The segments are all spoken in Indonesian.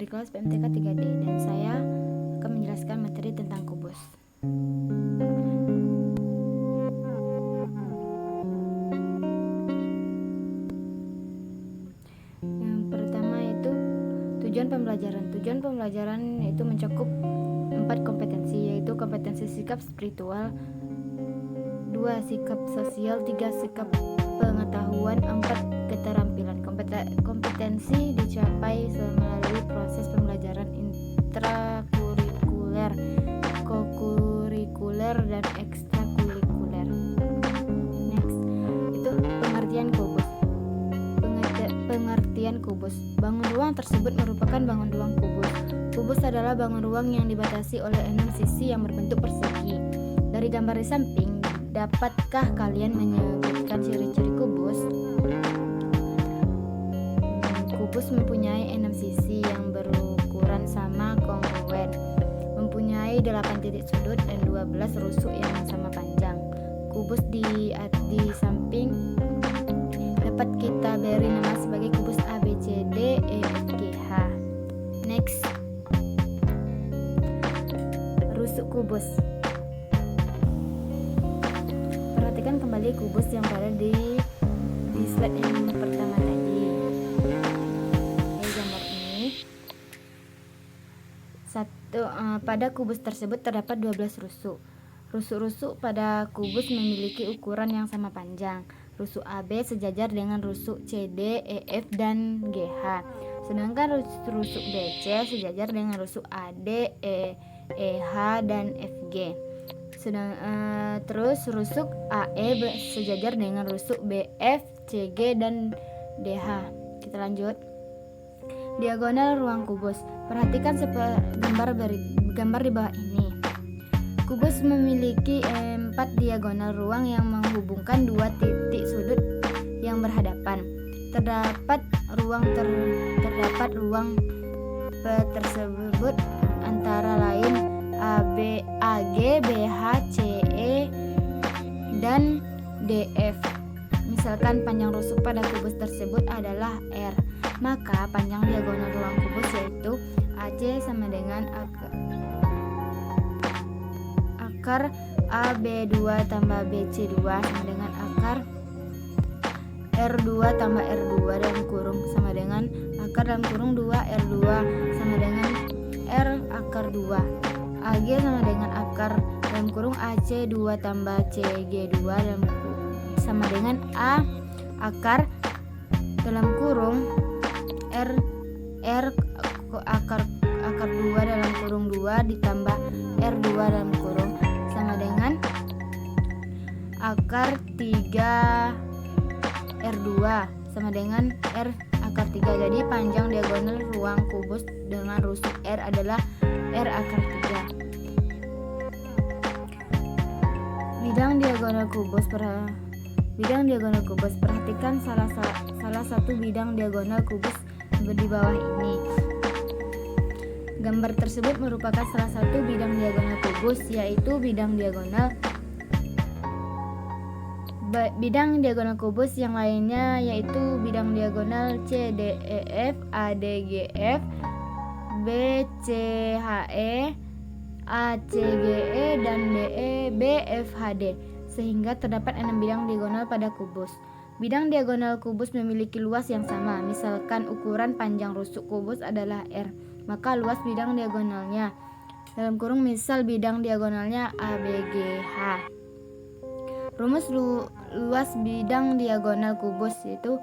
dari kelas PMTK 3D dan saya akan menjelaskan materi tentang kubus. Yang pertama itu tujuan pembelajaran. Tujuan pembelajaran itu mencakup 4 kompetensi, yaitu kompetensi sikap spiritual, 2 sikap sosial, 3 sikap pengetahuan, 4 keterampilan. Kompetensi dicapai melalui proses pembelajaran intrakurikuler, kokurikuler, dan ekstrakurikuler. Next, itu pengertian kubus. Pengertian kubus. Bangun ruang tersebut merupakan bangun ruang kubus. Kubus adalah bangun ruang yang dibatasi oleh 6 sisi yang berbentuk persegi. Dari gambar di samping, dapatkah kalian menyebutkan ciri-ciri kubus? Kubus mempunyai 6 sisi yang berukuran sama kongruen, mempunyai 8 titik sudut dan 12 rusuk yang sama panjang. Kubus di samping dapat kita beri nama sebagai kubus A, B, C, D, E, F, G, H. Next, rusuk kubus. Perhatikan kembali kubus yang berada di slide yang pertama tadi. Gambar ini. Pada kubus tersebut terdapat 12 rusuk. Rusuk-rusuk pada kubus memiliki ukuran yang sama panjang. Rusuk AB sejajar dengan rusuk CD, EF, dan GH. Sedangkan rusuk BC sejajar dengan rusuk AD, EH, dan FG. Terus rusuk AE sejajar dengan rusuk BF, CG, dan DH. Kita lanjut. Diagonal ruang kubus. Perhatikan gambar di bawah ini. Kubus memiliki 4 diagonal ruang yang menghubungkan 2 titik sudut yang berhadapan. Terdapat ruang tersebut antara lain AB, AG, BH, CE, dan DF. Misalkan panjang rusuk pada kubus tersebut adalah R, maka panjang diagonal ruang kubus yaitu AC sama dengan akar AB2 tambah BC2 sama dengan akar R2 tambah R2 dalam kurung sama dengan akar dalam kurung 2 R2 sama dengan R akar 2. AG sama dengan akar dalam kurung AC2 tambah CG2 sama dengan A akar dalam kurung R akar 2 dalam kurung 2 ditambah R2 dalam kurung sama dengan akar 3 R2 sama dengan R akar 3. Jadi panjang diagonal ruang kubus dengan rusuk R adalah R akar 3. Bidang diagonal kubus. Perhatikan salah satu bidang diagonal kubus di bawah ini. Gambar tersebut merupakan salah satu bidang diagonal kubus, yaitu bidang diagonal kubus yang lainnya yaitu bidang diagonal CDEF, ADGF, BCHE, ACGE, dan BFHD, sehingga terdapat 6 bidang diagonal pada kubus. Bidang diagonal kubus memiliki luas yang sama. Misalkan ukuran panjang rusuk kubus adalah R, maka luas bidang diagonalnya dalam kurung misal bidang diagonalnya ABGH. Rumus luas bidang diagonal kubus yaitu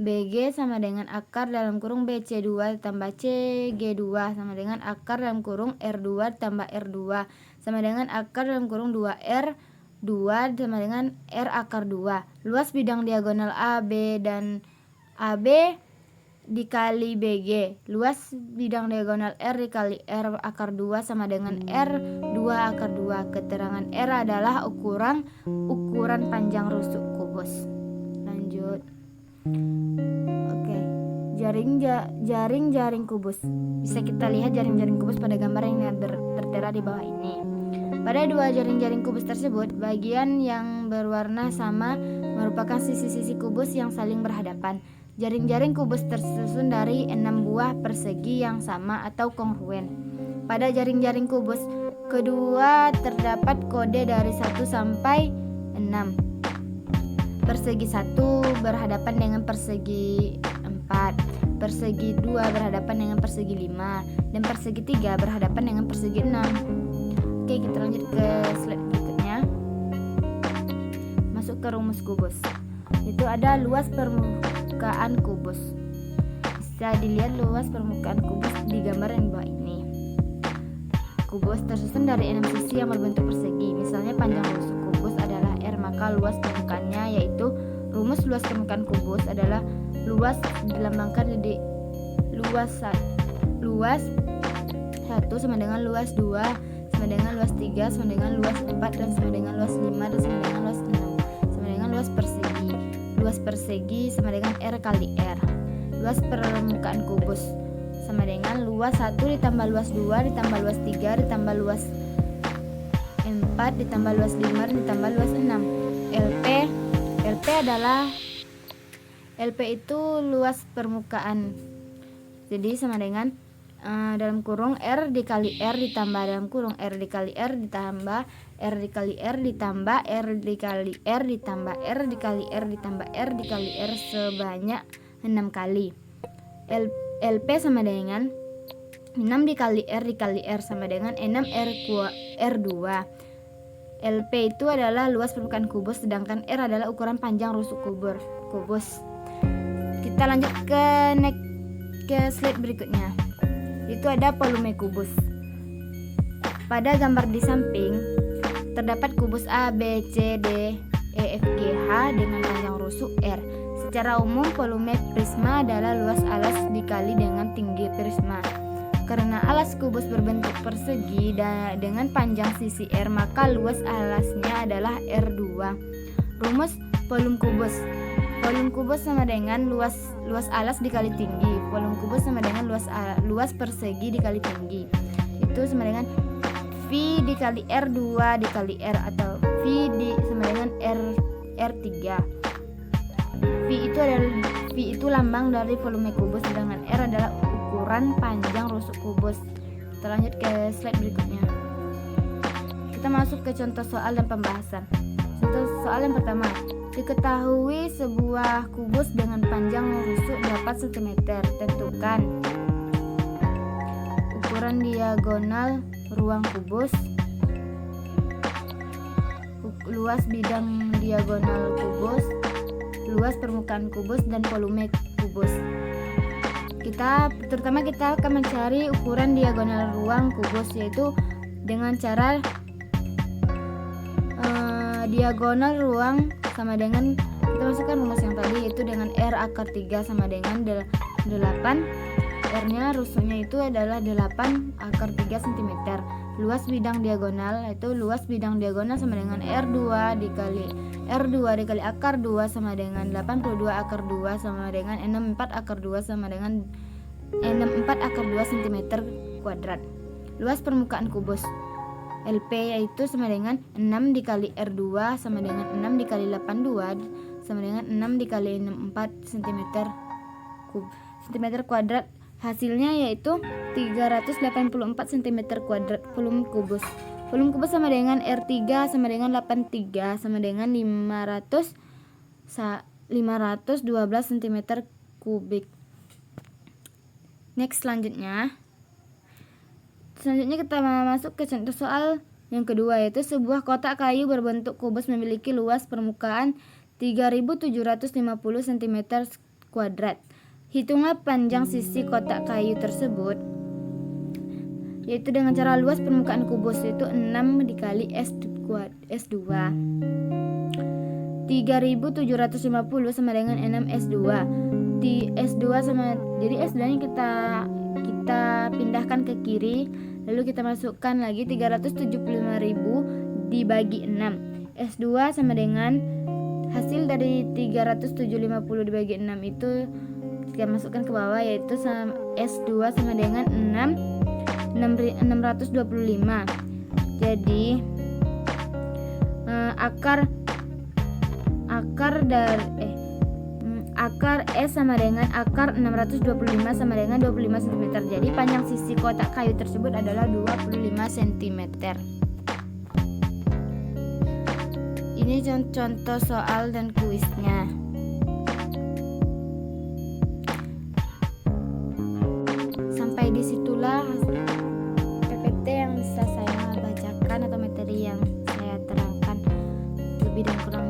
BG sama dengan akar dalam kurung BC2 tambah CG2 sama dengan akar dalam kurung R2 tambah R2 sama dengan akar dalam kurung 2R2 sama dengan R akar 2. Luas bidang diagonal AB dan AB dikali BG. Luas bidang diagonal R dikali R akar 2 sama dengan R2 akar 2. Keterangan R adalah ukuran panjang rusuk kubus. Lanjut. Oke. Jaring kubus. Bisa kita lihat jaring-jaring kubus pada gambar yang tertera di bawah ini. Pada 2 jaring-jaring kubus tersebut, bagian yang berwarna sama merupakan sisi-sisi kubus yang saling berhadapan. Jaring-jaring kubus tersusun dari 6 buah persegi yang sama atau kongruen. Pada jaring-jaring kubus kedua terdapat kode dari 1 sampai 6. Persegi 1 berhadapan dengan persegi 4, persegi 2 berhadapan dengan persegi 5, dan persegi 3 berhadapan dengan persegi 6. Oke, kita lanjut ke slide berikutnya. Masuk ke rumus kubus. Itu ada luas permukaan kubus. Bisa dilihat luas permukaan kubus di gambar yang di bawah ini. Kubus tersusun dari 6 sisi yang berbentuk persegi. Misalnya panjang rusuk kubus adalah R, maka luas permukaannya yaitu rumus luas permukaan kubus adalah luas dilambangkan jadi luas 1 sama dengan luas 2 sama dengan luas 3 sama dengan luas 4 dan sama dengan luas 5 dan sama dengan luas 6 sama dengan luas persegi. Luas persegi sama dengan R kali R. Luas permukaan kubus sama dengan luas 1 ditambah luas 2 ditambah luas 3 ditambah luas 4 ditambah luas 5 ditambah luas 6. LP itu luas permukaan. Jadi sama dengan dalam kurung R dikali R ditambah dalam kurung R dikali R ditambah R dikali R ditambah R dikali R ditambah R dikali R ditambah R dikali R sebanyak 6 kali. LP sama dengan 6 dikali R dikali R sama dengan 6 R2. LP itu adalah luas permukaan kubus, sedangkan R adalah ukuran panjang rusuk kubus. Kita lanjut ke slide berikutnya. Itu ada volume kubus. Pada gambar di samping terdapat kubus A, B, C, D, E, F, G, H dengan panjang rusuk R. Secara umum volume prisma adalah luas alas dikali dengan tinggi prisma. Karena alas kubus berbentuk persegi dengan panjang sisi R, maka luas alasnya adalah R2. Rumus volume kubus. Volume kubus sama dengan luas alas dikali tinggi. Volume kubus sama dengan luas persegi dikali tinggi. Itu sama dengan V dikali R2 dikali R atau V sama dengan R3. V itu lambang dari volume kubus, sedangkan R adalah ukuran panjang rusuk kubus. Kita lanjut ke slide berikutnya. Kita masuk ke contoh soal dan pembahasan. Contoh soal yang pertama. Diketahui sebuah kubus dengan panjang rusuk 8 cm. Tentukan ukuran diagonal ruang kubus, luas bidang diagonal kubus, luas permukaan kubus, dan volume kubus. Kita akan mencari ukuran diagonal ruang kubus, yaitu dengan cara diagonal ruang sama dengan kita masukkan rumus yang tadi, yaitu dengan R akar 3 sama dengan 8. R-nya rusuknya itu adalah 8 akar 3 cm. Luas bidang diagonal yaitu luas bidang diagonal sama dengan R2 dikali akar 2 sama dengan 82 akar 2 sama dengan 64 akar 2 sama dengan 64 akar 2 cm kuadrat. Luas permukaan kubus LP yaitu sama dengan 6 dikali R2 sama dengan 6 dikali 82 sama dengan 6 dikali 64 cm kuadrat. Hasilnya yaitu 384 cm kuadrat volume kubus. Volume kubus sama dengan R3 sama dengan 83 sama dengan 512 cm kubik. Next, selanjutnya kita masuk ke contoh soal yang kedua, yaitu sebuah kotak kayu berbentuk kubus memiliki luas permukaan 3750 cm kuadrat. Hitunglah panjang sisi kotak kayu tersebut, yaitu dengan cara luas permukaan kubus itu 6 dikali S2. 3750 sama dengan 6 S2. Di S2 sama, jadi S2 nya kita pindahkan ke kiri, lalu kita masukkan lagi 375.000 dibagi 6. S2 sama dengan hasil dari 350 dibagi 6 itu kita masukkan ke bawah, yaitu S2 sama dengan 625. Jadi akar S sama dengan akar 625 sama dengan 25 cm. Jadi panjang sisi kotak kayu tersebut adalah 25 cm. Ini contoh soal dan kuisnya. Sampai disitulah PPT yang bisa saya bacakan atau materi yang saya terangkan. Lebih dan kurang